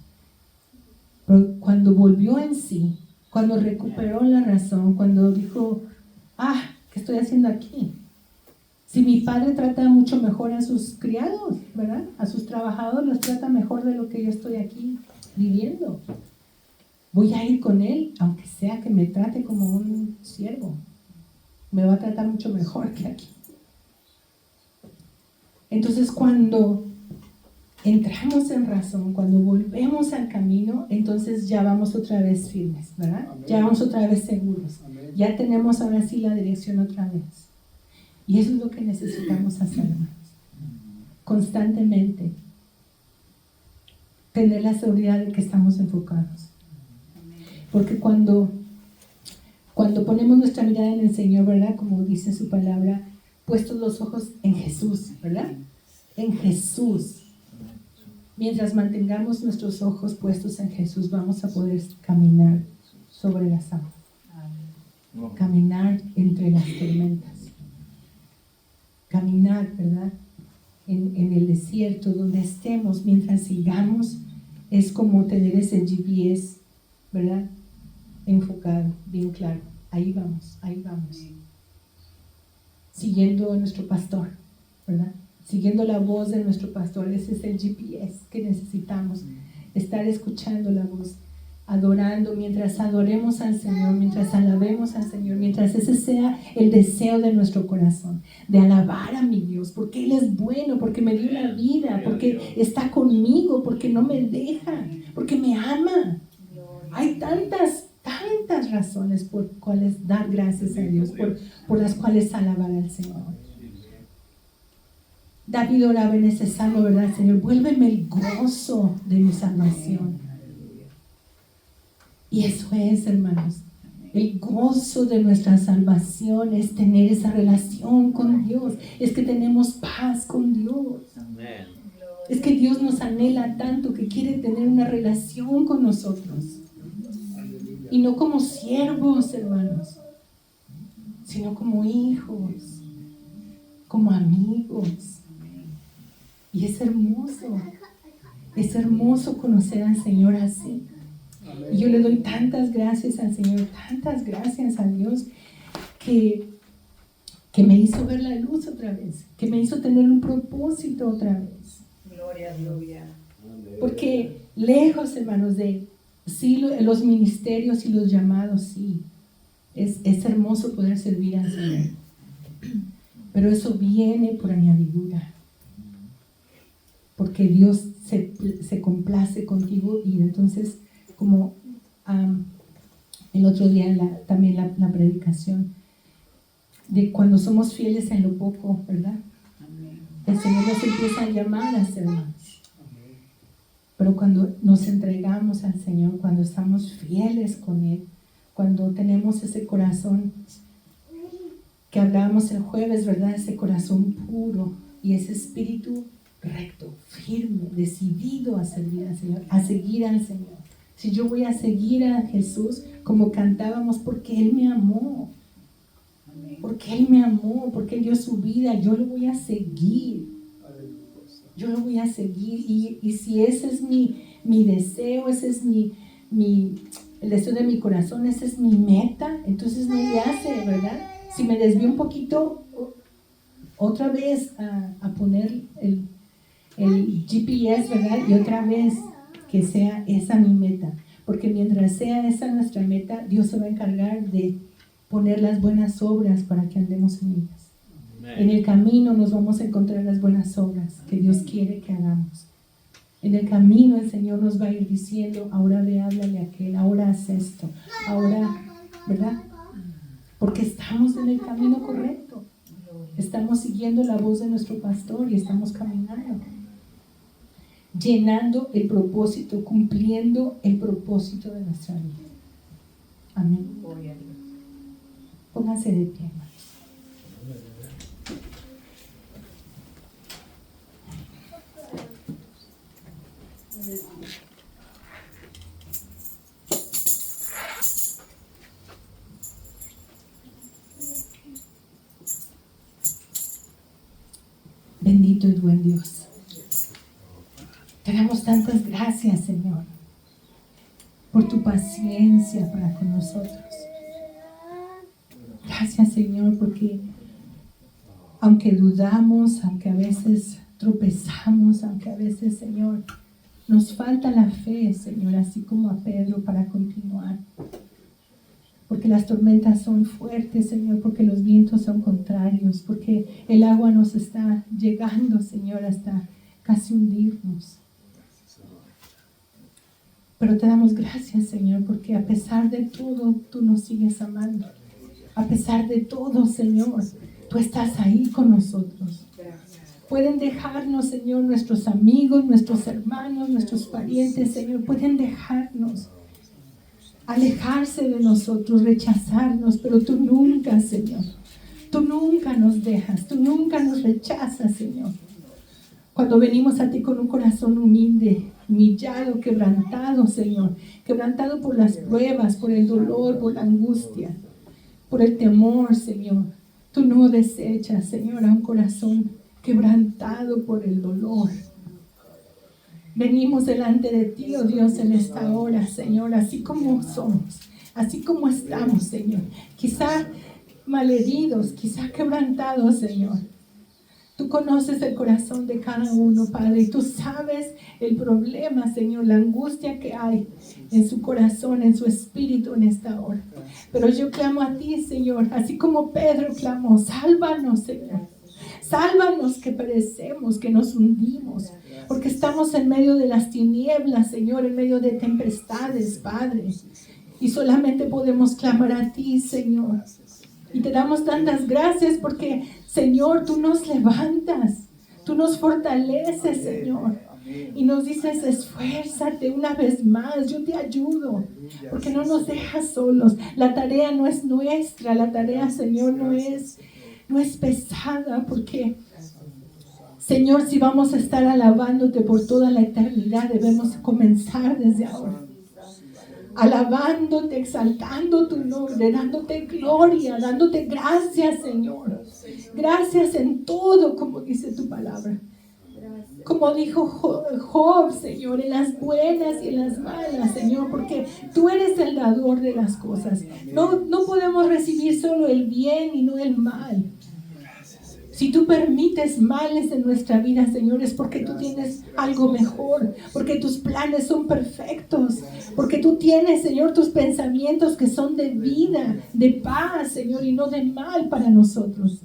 Pero cuando volvió en sí, cuando recuperó la razón, cuando dijo, ¿qué estoy haciendo aquí? Si mi padre trata mucho mejor a sus criados, ¿verdad? A sus trabajadores los trata mejor de lo que yo estoy aquí viviendo. Voy a ir con él, aunque sea que me trate como un siervo. Me va a tratar mucho mejor que aquí. Entonces, cuando entramos en razón, cuando volvemos al camino, entonces ya vamos otra vez firmes, ¿verdad? Amén. Ya vamos otra vez seguros. Amén. Ya tenemos ahora sí la dirección otra vez. Y eso es lo que necesitamos hacer, hermanos. Constantemente. Tener la seguridad de que estamos enfocados. Porque cuando ponemos nuestra mirada en el Señor, ¿verdad? Como dice su palabra, puestos los ojos en Jesús, ¿verdad? En Jesús. Mientras mantengamos nuestros ojos puestos en Jesús, vamos a poder caminar sobre las aguas. Caminar entre las tormentas. Caminar, ¿verdad? En el desierto, donde estemos, mientras sigamos, es como tener ese GPS, ¿verdad? Enfocado, bien claro. Ahí vamos, ahí vamos. Siguiendo a nuestro pastor, ¿verdad? Siguiendo la voz de nuestro pastor. Ese es el GPS que necesitamos. Estar escuchando la voz, adorando, mientras adoremos al Señor, mientras alabemos al Señor, mientras ese sea el deseo de nuestro corazón, de alabar a mi Dios, porque Él es bueno, porque me dio la vida, porque está conmigo, porque no me deja, porque me ama. Hay tantas razones por cuales dar gracias a Dios, por las cuales alabar al Señor. David oraba en ese salmo, ¿verdad, Señor? Vuélveme el gozo de mi salvación. Y eso es, hermanos, el gozo de nuestra salvación es tener esa relación con Dios, es que tenemos paz con Dios. Es que Dios nos anhela tanto que quiere tener una relación con nosotros. Y no como siervos, hermanos, sino como hijos, como amigos. Y es hermoso conocer al Señor así. Y yo le doy tantas gracias al Señor, tantas gracias a Dios que me hizo ver la luz otra vez, que me hizo tener un propósito otra vez. Gloria, gloria. Porque lejos, hermanos, de sí, los ministerios y los llamados, sí, es hermoso poder servir al Señor. Pero eso viene por añadidura. Porque Dios se complace contigo y entonces, como el otro día también la predicación, de cuando somos fieles en lo poco, ¿verdad? El Señor nos empieza a llamar a ser más. Pero cuando nos entregamos al Señor, cuando estamos fieles con Él, cuando tenemos ese corazón que hablábamos el jueves, ¿verdad? Ese corazón puro y ese espíritu recto, firme, decidido a servir al Señor, a seguir al Señor. Si yo voy a seguir a Jesús, como cantábamos, porque Él me amó, porque Él me amó, porque Él dio su vida, yo lo voy a seguir. Yo lo voy a seguir. Y si ese es mi deseo, ese es el deseo de mi corazón, esa es mi meta, entonces no le hace, ¿verdad? Si me desvío un poquito, otra vez a poner el GPS, ¿verdad? Y otra vez que sea esa mi meta. Porque mientras sea esa nuestra meta, Dios se va a encargar de poner las buenas obras para que andemos en ellas. En el camino nos vamos a encontrar las buenas obras que Dios quiere que hagamos. En el camino el Señor nos va a ir diciendo, ahora ve, háblale a aquel, ahora haz esto, ahora, ¿verdad? Porque estamos en el camino correcto. Estamos siguiendo la voz de nuestro pastor y estamos caminando. Llenando el propósito, cumpliendo el propósito de nuestra vida. Amén. Pónganse de pie, hermanos. Bendito y buen Dios. Te damos tantas gracias, Señor, por tu paciencia para con nosotros. Gracias, Señor, porque aunque dudamos, aunque a veces tropezamos, aunque a veces, Señor, nos falta la fe, Señor, así como a Pedro, para continuar. Porque las tormentas son fuertes, Señor, porque los vientos son contrarios, porque el agua nos está llegando, Señor, hasta casi hundirnos. Pero te damos gracias, Señor, porque a pesar de todo, tú nos sigues amando. A pesar de todo, Señor, tú estás ahí con nosotros. Pueden dejarnos, Señor, nuestros amigos, nuestros hermanos, nuestros parientes, Señor, pueden dejarnos, alejarse de nosotros, rechazarnos, pero tú nunca, Señor, tú nunca nos dejas, tú nunca nos rechazas, Señor. Cuando venimos a ti con un corazón humilde, humillado, quebrantado, Señor, quebrantado por las pruebas, por el dolor, por la angustia, por el temor, Señor, tú no desechas, Señor, a un corazón quebrantado por el dolor. Venimos delante de ti, oh Dios, en esta hora, Señor, así como somos, así como estamos, Señor. Quizá malheridos, quizá quebrantados, Señor. Tú conoces el corazón de cada uno, Padre, y tú sabes el problema, Señor, la angustia que hay en su corazón, en su espíritu en esta hora. Pero yo clamo a ti, Señor, así como Pedro clamó, sálvanos, Señor. Sálvanos que perecemos, que nos hundimos, porque estamos en medio de las tinieblas, Señor, en medio de tempestades, Padre. Y solamente podemos clamar a ti, Señor. Y te damos tantas gracias porque, Señor, tú nos levantas, tú nos fortaleces, Señor. Y nos dices, esfuérzate una vez más, yo te ayudo, porque no nos dejas solos. La tarea no es nuestra, la tarea, Señor, no es pesada, porque, Señor, si vamos a estar alabándote por toda la eternidad, debemos comenzar desde ahora. Alabándote, exaltando tu nombre, dándote gloria, dándote gracias, Señor. Gracias en todo, como dice tu palabra. Como dijo Job, Señor, en las buenas y en las malas, Señor, porque tú eres el dador de las cosas. No podemos recibir solo el bien y no el mal. Si tú permites males en nuestra vida, Señor, es porque tú tienes algo mejor, porque tus planes son perfectos, porque tú tienes, Señor, tus pensamientos que son de vida, de paz, Señor, y no de mal para nosotros.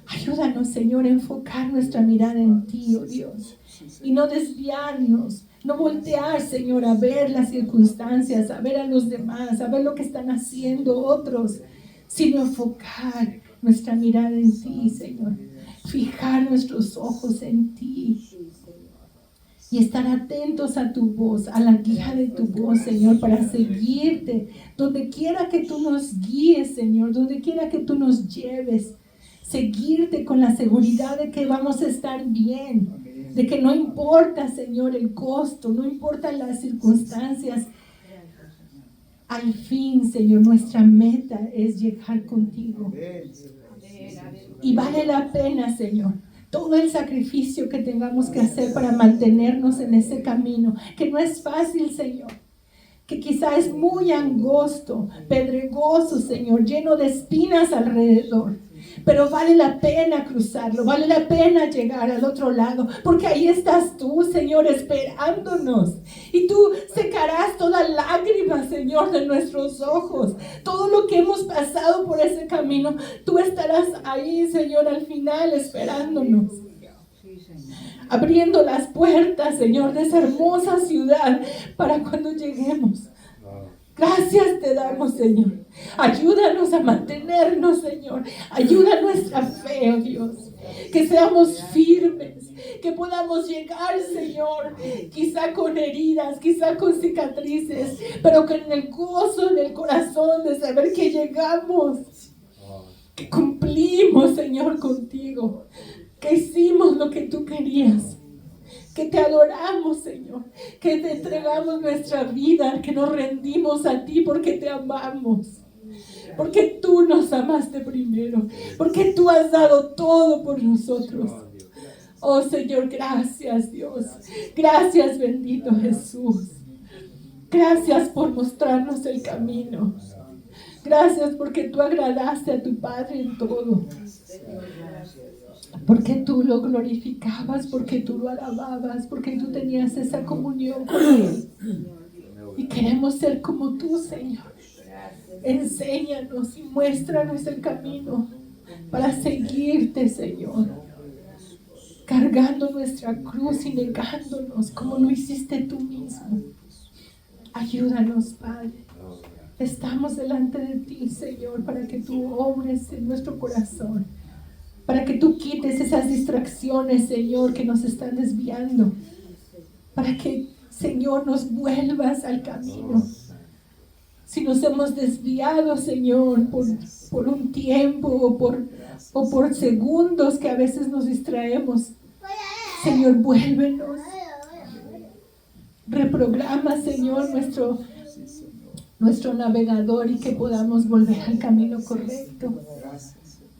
Ayúdanos, Señor, a enfocar nuestra mirada en ti, oh Dios, y no desviarnos, no voltear, Señor, a ver las circunstancias, a ver a los demás, a ver lo que están haciendo otros, sino enfocar nuestra mirada en ti, Señor. Fijar nuestros ojos en ti. y estar atentos a tu voz, a la guía de tu voz, Señor, para seguirte, donde quiera que tú nos guíes, Señor, donde quiera que tú nos lleves, seguirte con la seguridad de que vamos a estar bien, de que no importa, Señor, el costo, no importa las circunstancias. Al fin, Señor, nuestra meta es llegar contigo. Y vale la pena, Señor, todo el sacrificio que tengamos que hacer para mantenernos en ese camino, que no es fácil, Señor, que quizá es muy angosto, pedregoso, Señor, lleno de espinas alrededor. Pero vale la pena cruzarlo, vale la pena llegar al otro lado, porque ahí estás tú, Señor, esperándonos. Y tú secarás toda lágrima, Señor, de nuestros ojos. Todo lo que hemos pasado por ese camino, tú estarás ahí, Señor, al final esperándonos. Abriendo las puertas, Señor, de esa hermosa ciudad para cuando lleguemos. Gracias te damos, Señor. Ayúdanos a mantenernos, Señor. Ayuda nuestra fe, oh Dios. Que seamos firmes, que podamos llegar, Señor, quizá con heridas, quizá con cicatrices, pero que en el gozo del corazón de saber que llegamos, que cumplimos, Señor, contigo, que hicimos lo que tú querías. Que te adoramos, Señor, que te entregamos nuestra vida, que nos rendimos a ti porque te amamos, porque tú nos amaste primero, porque tú has dado todo por nosotros. Oh Señor, gracias Dios, gracias bendito Jesús, gracias por mostrarnos el camino, gracias porque tú agradaste a tu Padre en todo. Porque tú lo glorificabas, porque tú lo alababas, porque tú tenías esa comunión con Él. Y queremos ser como tú, Señor. Enséñanos y muéstranos el camino para seguirte, Señor. Cargando nuestra cruz y negándonos como lo hiciste tú mismo. Ayúdanos, Padre. Estamos delante de ti, Señor, para que tú obres en nuestro corazón. Para que tú quites esas distracciones, Señor, que nos están desviando. Para que, Señor, nos vuelvas al camino. Si nos hemos desviado, Señor, por un tiempo o por segundos que a veces nos distraemos, Señor, vuélvenos. Reprograma, Señor, nuestro navegador y que podamos volver al camino correcto.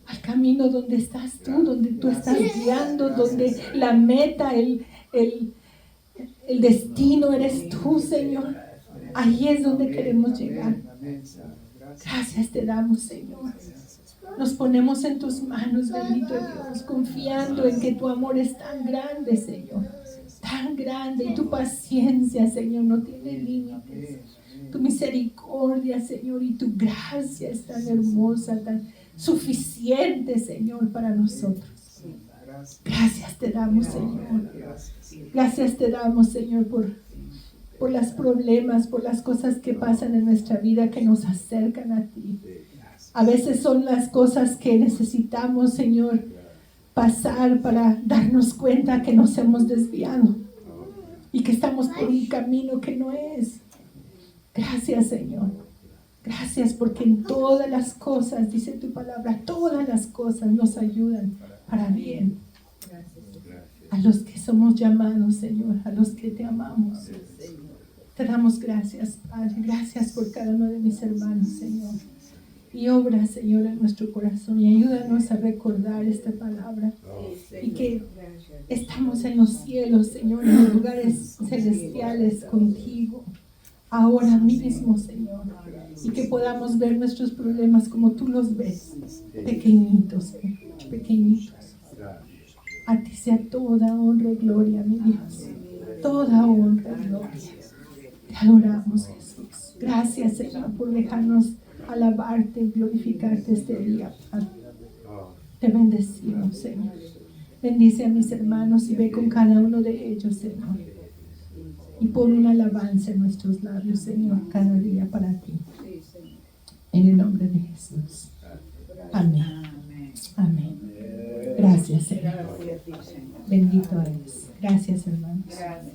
Al camino donde estás tú, donde tú estás guiando, donde la meta, el destino eres tú, Señor. Ahí es donde queremos llegar. Gracias te damos, Señor. Nos ponemos en tus manos, bendito Dios, confiando en que tu amor es tan grande, Señor. Tan grande y tu paciencia, Señor, no tiene límites. Tu misericordia, Señor, y tu gracia es tan hermosa, tan suficiente, Señor, para nosotros. Gracias te damos, Señor. Gracias te damos, Señor, por los problemas, por las cosas que pasan en nuestra vida que nos acercan a ti. A veces son las cosas que necesitamos, Señor, pasar para darnos cuenta que nos hemos desviado y que estamos por un camino que no es. Gracias, Señor. Gracias porque en todas las cosas, dice tu palabra, todas las cosas nos ayudan para bien. A los que somos llamados, Señor, a los que te amamos. Te damos gracias, Padre. Gracias por cada uno de mis hermanos, Señor. Y obra, Señor, en nuestro corazón y ayúdanos a recordar esta palabra. Y que estamos en los cielos, Señor, en los lugares celestiales contigo. Ahora mismo, Señor, y que podamos ver nuestros problemas como tú los ves, pequeñitos, Señor, pequeñitos. A ti sea toda honra y gloria, mi Dios, toda honra y gloria. Te adoramos, Jesús. Gracias, Señor, por dejarnos alabarte y glorificarte este día, Padre. Te bendecimos, Señor. Bendice a mis hermanos y ve con cada uno de ellos, Señor. Y pon una alabanza en nuestros labios, Señor, cada día para ti. En el nombre de Jesús. Amén. Amén. Gracias, Señor. ti, Señor. Bendito eres. Gracias, hermanos. Gracias.